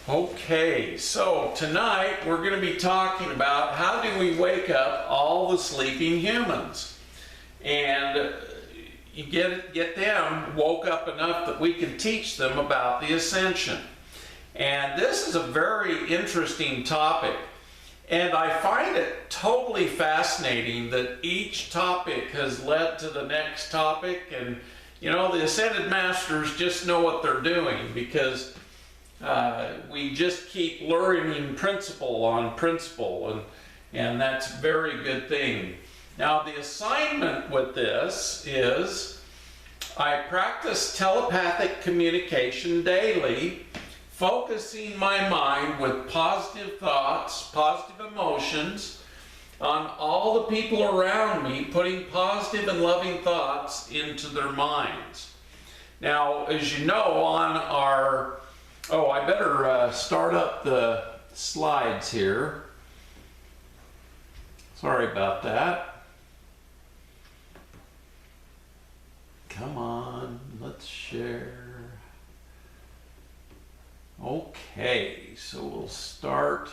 Okay, so tonight we're going to be talking about how do we wake up all the sleeping humans, and you get them woke up enough that we can teach them about the Ascension. And this is a very interesting topic, and I find it totally fascinating that each topic has led to the next topic, and you know, the Ascended Masters just know what they're doing, because we just keep learning principle on principle, and that's a very good thing. Now, the assignment with this is I practice telepathic communication daily, focusing my mind with positive thoughts, positive emotions on all the people around me, putting positive and loving thoughts into their minds. Now, as you know, on our I better start up the slides here. Sorry about that. Come on, let's share. Okay, so we'll start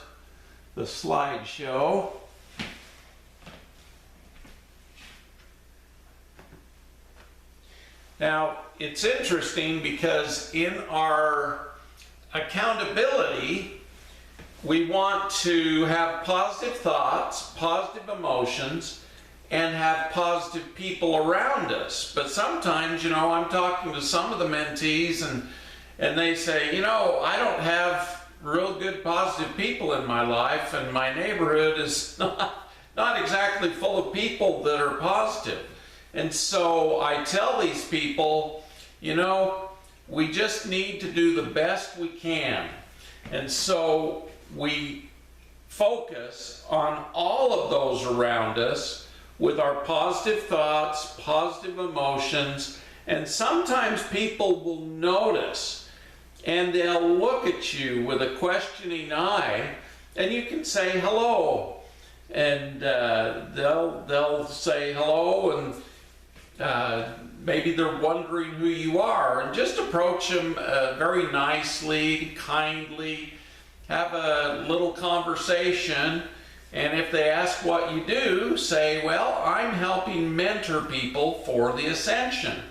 the slideshow. Now, it's interesting because in our accountability, we want to have positive thoughts, positive emotions, and have positive people around us. But sometimes, you know, I'm talking to some of the mentees and they say, you know, I don't have real good positive people in my life, and my neighborhood is not exactly full of people that are positive. And so I tell these people, you know, we just need to do the best we can. And so we focus on all of those around us with our positive thoughts, positive emotions, and sometimes people will notice and they'll look at you with a questioning eye, and you can say hello, and they'll say hello, and maybe they're wondering who you are, and just approach them very nicely, kindly, have a little conversation, and if they ask what you do, say, well, I'm helping mentor people for the Ascension.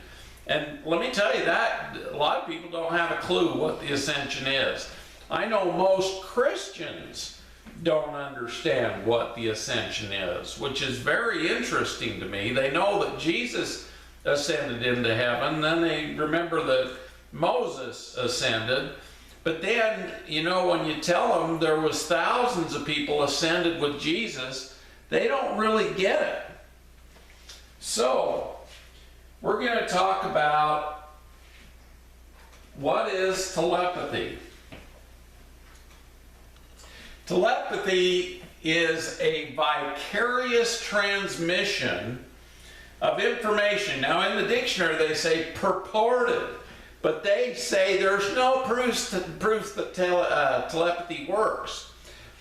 And let me tell you that a lot of people don't have a clue what the Ascension is. I know most Christians don't understand what the Ascension is, which is very interesting to me. They know that Jesus ascended into heaven, then they remember that Moses ascended, but then, you know, when you tell them there was thousands of people ascended with Jesus, they don't really get it. So we're going to talk about what is telepathy. Telepathy is a vicarious transmission of information. Now, in the dictionary they say purported, but they say there's no proof that telepathy works,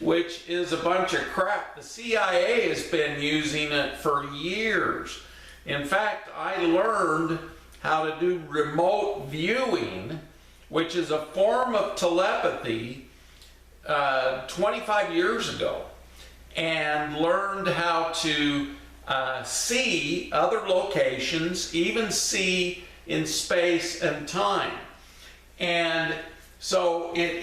which is a bunch of crap. The CIA has been using it for years. In fact, I learned how to do remote viewing, which is a form of telepathy, 25 years ago, and learned how to see other locations, even see in space and time. And so it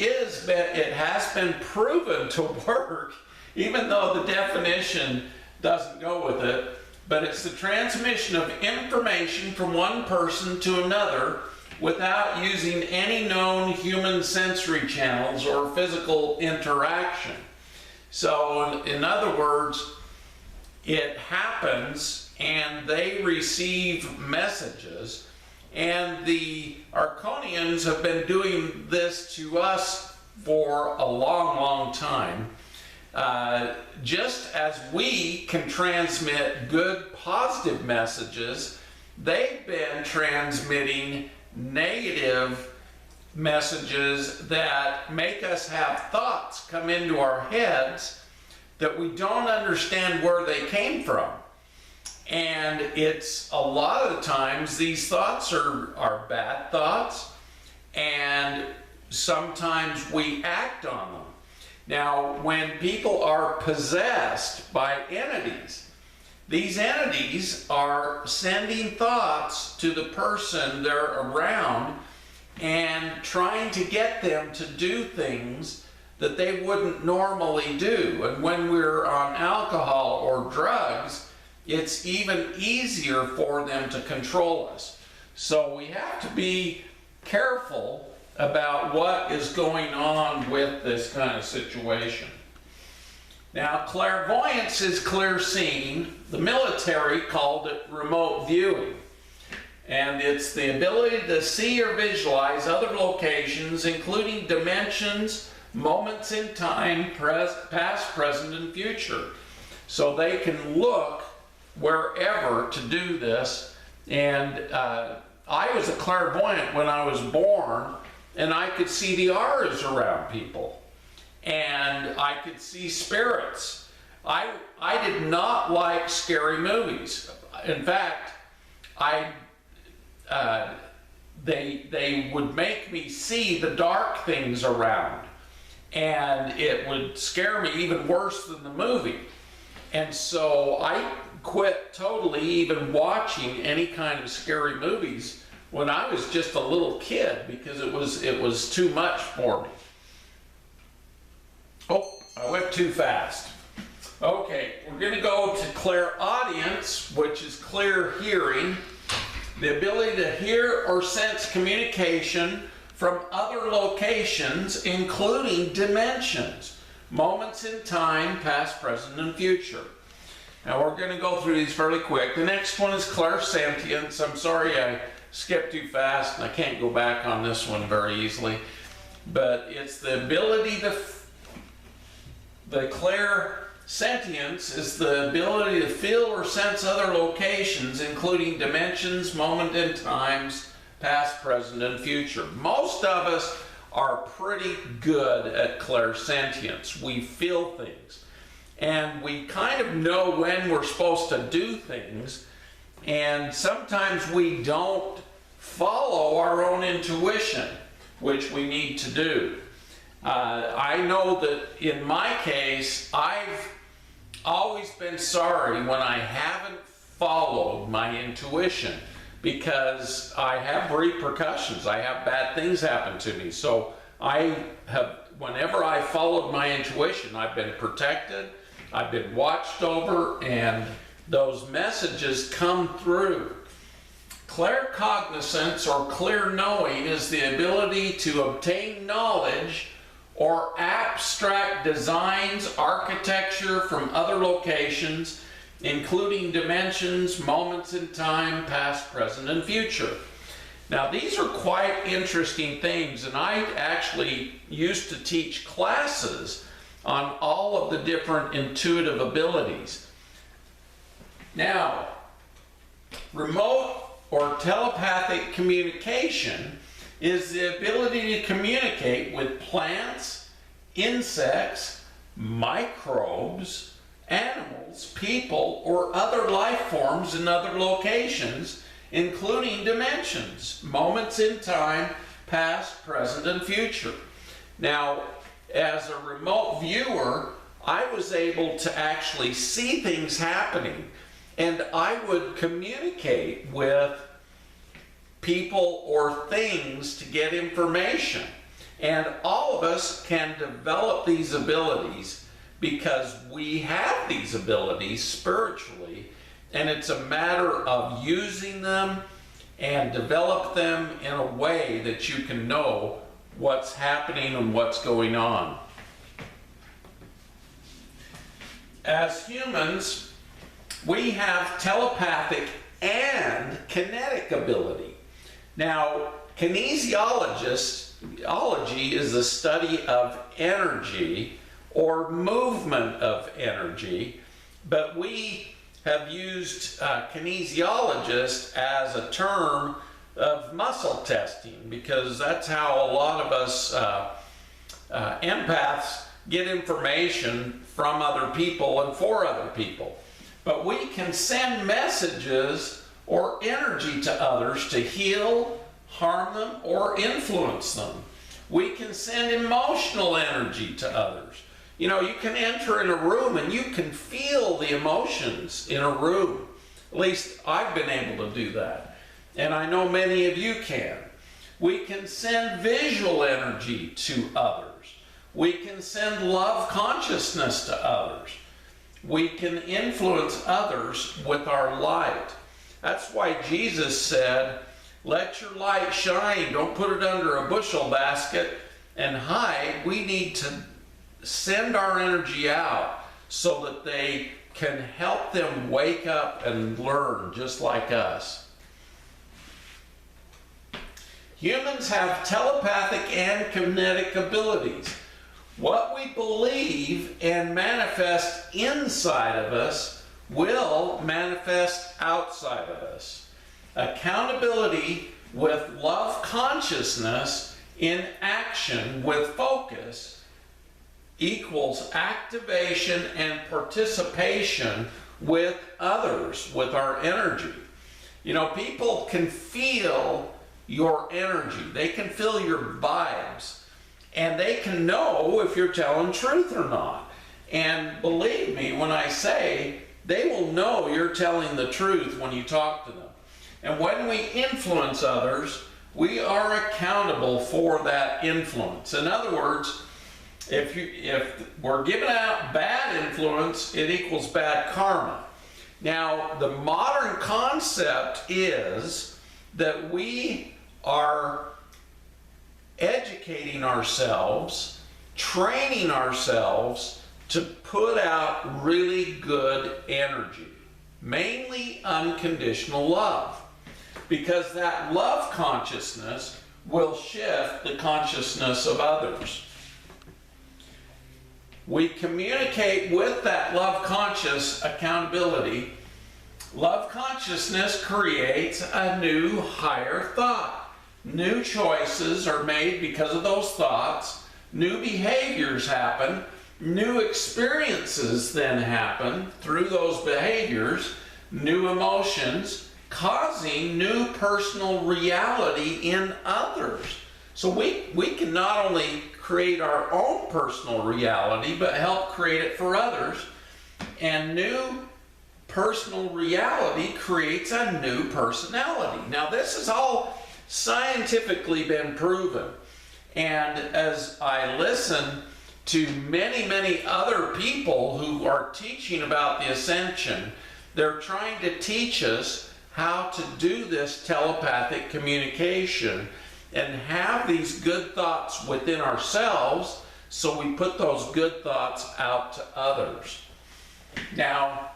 has been proven to work, even though the definition doesn't go with it. But it's the transmission of information from one person to another without using any known human sensory channels or physical interaction. So in other words, it happens and they receive messages, and the Arconians have been doing this to us for a long, long time. Just as we can transmit good, positive messages, they've been transmitting negative messages that make us have thoughts come into our heads that we don't understand where they came from. And it's a lot of the times these thoughts are bad thoughts, and sometimes we act on them. Now, when people are possessed by entities, these entities are sending thoughts to the person they're around and trying to get them to do things that they wouldn't normally do. And when we're on alcohol or drugs, it's even easier for them to control us. So we have to be careful about what is going on with this kind of situation. Now, clairvoyance is clear seeing. The military called it remote viewing. And it's the ability to see or visualize other locations, including dimensions, moments in time, past, present, and future. So they can look wherever to do this. And I was a clairvoyant when I was born, and I could see the auras around people. And I could see spirits. I did not like scary movies. In fact, they would make me see the dark things around, and it would scare me even worse than the movie. And so I quit totally even watching any kind of scary movies when I was just a little kid, because it was too much for me. Oh, I went too fast. Okay, we're going to go to clairaudience, which is clear hearing. The ability to hear or sense communication from other locations, including dimensions, moments in time, past, present, and future. Now we're going to go through these fairly quick. The next one is clairsentience. I'm sorry I skipped too fast, and I can't go back on this one very easily. But it's the ability to... The clairsentience is the ability to feel or sense other locations, including dimensions, moment in times, past, present, and future. Most of us are pretty good at clairsentience. We feel things. And we kind of know when we're supposed to do things. And sometimes we don't follow our own intuition, which we need to do. I know that in my case, I've always been sorry when I haven't followed my intuition, because I have repercussions. I have bad things happen to me. So whenever I followed my intuition, I've been protected, I've been watched over, and those messages come through. Claircognizance, or clear knowing, is the ability to obtain knowledge or abstract designs, architecture from other locations, including dimensions, moments in time, past, present, and future. Now, these are quite interesting things, and I actually used to teach classes on all of the different intuitive abilities. Now, remote or telepathic communication is the ability to communicate with plants, insects, microbes, animals, people, or other life forms in other locations, including dimensions, moments in time, past, present, and future. Now, as a remote viewer, I was able to actually see things happening, and I would communicate with people or things to get information. And all of us can develop these abilities because we have these abilities spiritually, and it's a matter of using them and develop them in a way that you can know what's happening and what's going on. As humans, we have telepathic and kinetic ability. Now, kinesiology is the study of energy or movement of energy, but we have used kinesiologist as a term of muscle testing, because that's how a lot of us empaths get information from other people and for other people. But we can send messages or energy to others to heal, harm them, or influence them. We can send emotional energy to others. You know, you can enter in a room and you can feel the emotions in a room. At least I've been able to do that. And I know many of you can. We can send visual energy to others. We can send love consciousness to others. We can influence others with our light. That's why Jesus said, let your light shine. Don't put it under a bushel basket and hide. We need to send our energy out so that they can help them wake up and learn just like us. Humans have telepathic and kinetic abilities. What we believe and manifest inside of us will manifest outside of us. Accountability with love consciousness in action with focus equals activation and participation with others, with our energy. You know, people can feel your energy. They can feel your vibes. And they can know if you're telling truth or not. And believe me when I say, they will know you're telling the truth when you talk to them. And when we influence others, we are accountable for that influence. In other words, if we're giving out bad influence, it equals bad karma. Now, the modern concept is that we are educating ourselves, training ourselves to put out really good energy, mainly unconditional love, because that love consciousness will shift the consciousness of others. We communicate with that love conscious accountability. Love consciousness creates a new higher thought. New choices are made because of those thoughts. New behaviors happen. New experiences then happen through those behaviors. New emotions, causing new personal reality in others. So we can not only create our own personal reality, but help create it for others. And new personal reality creates a new personality. Now, this is all scientifically been proven. And as I listen to many, many other people who are teaching about the Ascension, they're trying to teach us how to do this telepathic communication and have these good thoughts within ourselves, so we put those good thoughts out to others. Now,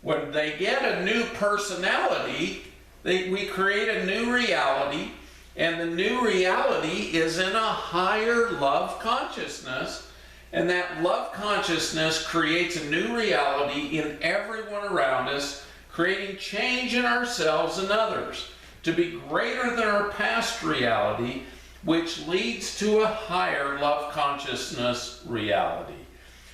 when they get a new personality, we create a new reality, and the new reality is in a higher love consciousness, and that love consciousness creates a new reality in everyone around us, creating change in ourselves and others to be greater than our past reality, which leads to a higher love consciousness reality.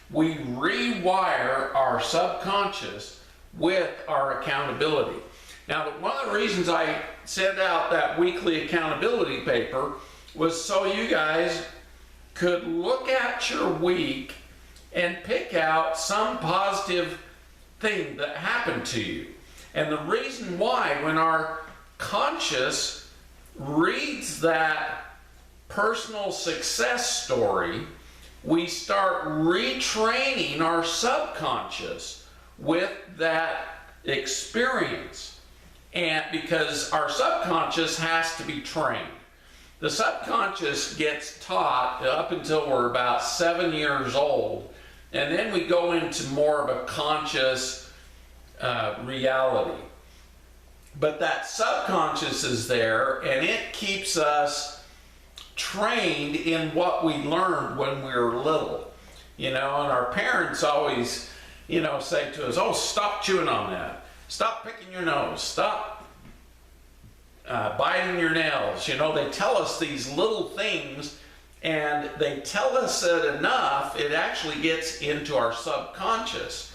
We rewire our subconscious with our accountability. Now, one of the reasons I sent out that weekly accountability paper was so you guys could look at your week and pick out some positive thing that happened to you. And the reason why, when our conscious reads that personal success story, we start retraining our subconscious with that experience. And because our subconscious has to be trained. The subconscious gets taught up until we're about 7 years old, and then we go into more of a conscious reality. But that subconscious is there, and it keeps us trained in what we learned when we were little. You know, and our parents always, you know, say to us, oh, stop chewing on that. Stop picking your nose. Stop biting your nails. You know, they tell us these little things, and they tell us it enough, it actually gets into our subconscious.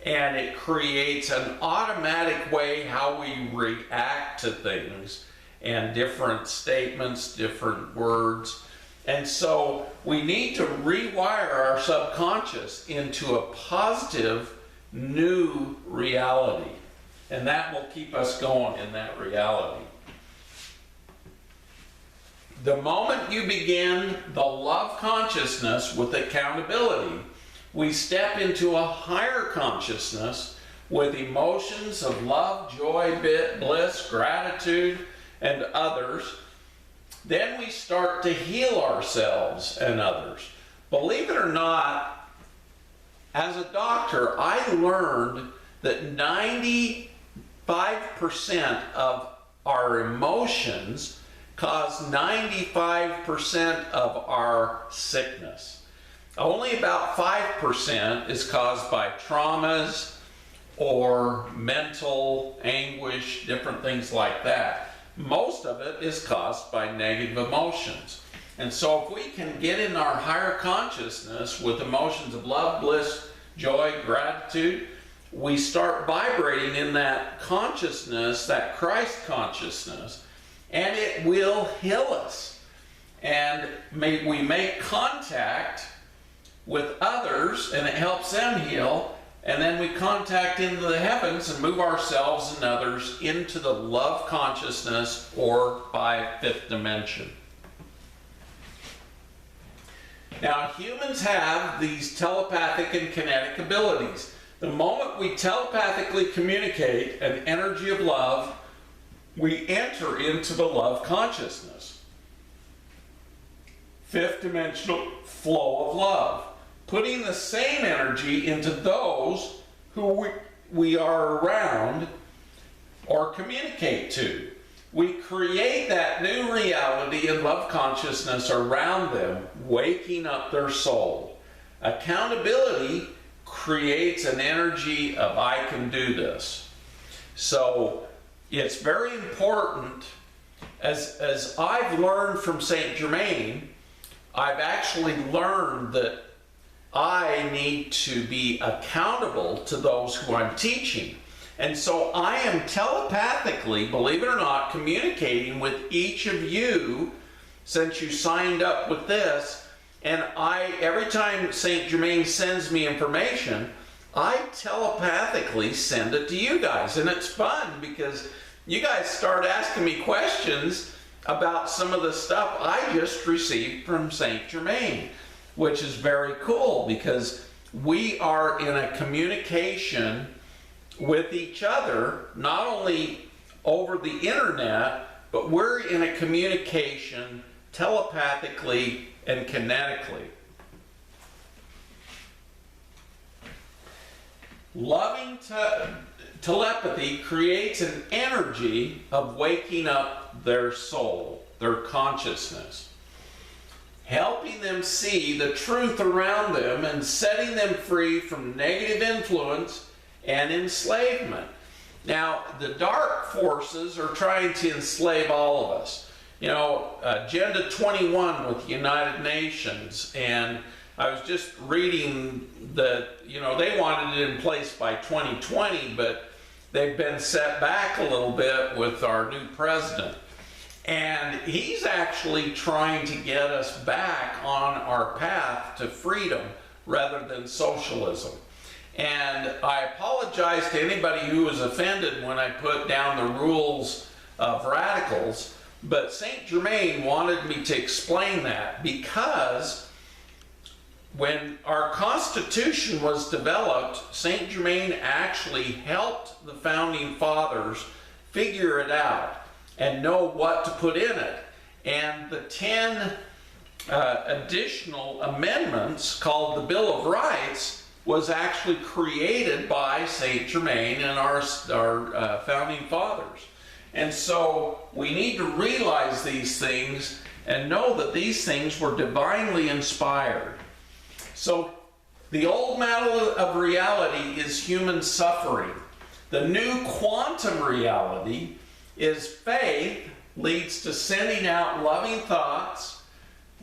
And it creates an automatic way how we react to things and different statements, different words. And so we need to rewire our subconscious into a positive new reality. And that will keep us going in that reality. The moment you begin the love consciousness with accountability, we step into a higher consciousness with emotions of love, joy, bliss, gratitude, and others. Then we start to heal ourselves and others. Believe it or not, as a doctor, I learned that 95% of our emotions cause 95% of our sickness. Only about 5% is caused by traumas or mental anguish, different things like that. Most of it is caused by negative emotions. And so if we can get in our higher consciousness with emotions of love, bliss, joy, gratitude, we start vibrating in that consciousness, that Christ consciousness, and it will heal us. And we make contact with others, and it helps them heal, and then we contact into the heavens and move ourselves and others into the love consciousness, or by fifth dimension. Now, humans have these telepathic and kinetic abilities. The moment we telepathically communicate an energy of love, we enter into the love consciousness. Fifth dimensional flow of love. Putting the same energy into those who we are around or communicate to. We create that new reality and love consciousness around them, waking up their soul. Accountability creates an energy of I can do this. So it's very important, as I've learned from Saint Germaine, I've actually learned that I need to be accountable to those who I'm teaching. And so I am telepathically, believe it or not, communicating with each of you since you signed up with this. And every time Saint Germaine sends me information, I telepathically send it to you guys. And it's fun because you guys start asking me questions about some of the stuff I just received from Saint Germaine, which is very cool because we are in a communication with each other, not only over the internet, but we're in a communication telepathically and kinetically. Loving telepathy creates an energy of waking up their soul, their consciousness, helping them see the truth around them and setting them free from negative influence and enslavement. Now, the dark forces are trying to enslave all of us. You know, Agenda 21 with the United Nations, and I was just reading that, you know, they wanted it in place by 2020, but they've been set back a little bit with our new president. And he's actually trying to get us back on our path to freedom rather than socialism. And I apologize to anybody who was offended when I put down the rules of radicals, but Saint Germaine wanted me to explain that because when our Constitution was developed, Saint Germaine actually helped the Founding Fathers figure it out and know what to put in it. And the 10 additional amendments called the Bill of Rights was actually created by Saint Germaine and our Founding Fathers. And so we need to realize these things and know that these things were divinely inspired. So the old model of reality is human suffering. The new quantum reality is faith leads to sending out loving thoughts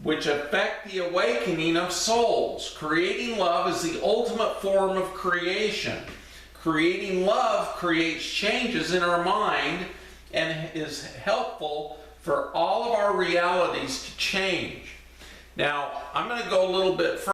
which affect the awakening of souls. Creating love is the ultimate form of creation. Creating love creates changes in our mind and is helpful for all of our realities to change. Now, I'm going to go a little bit further.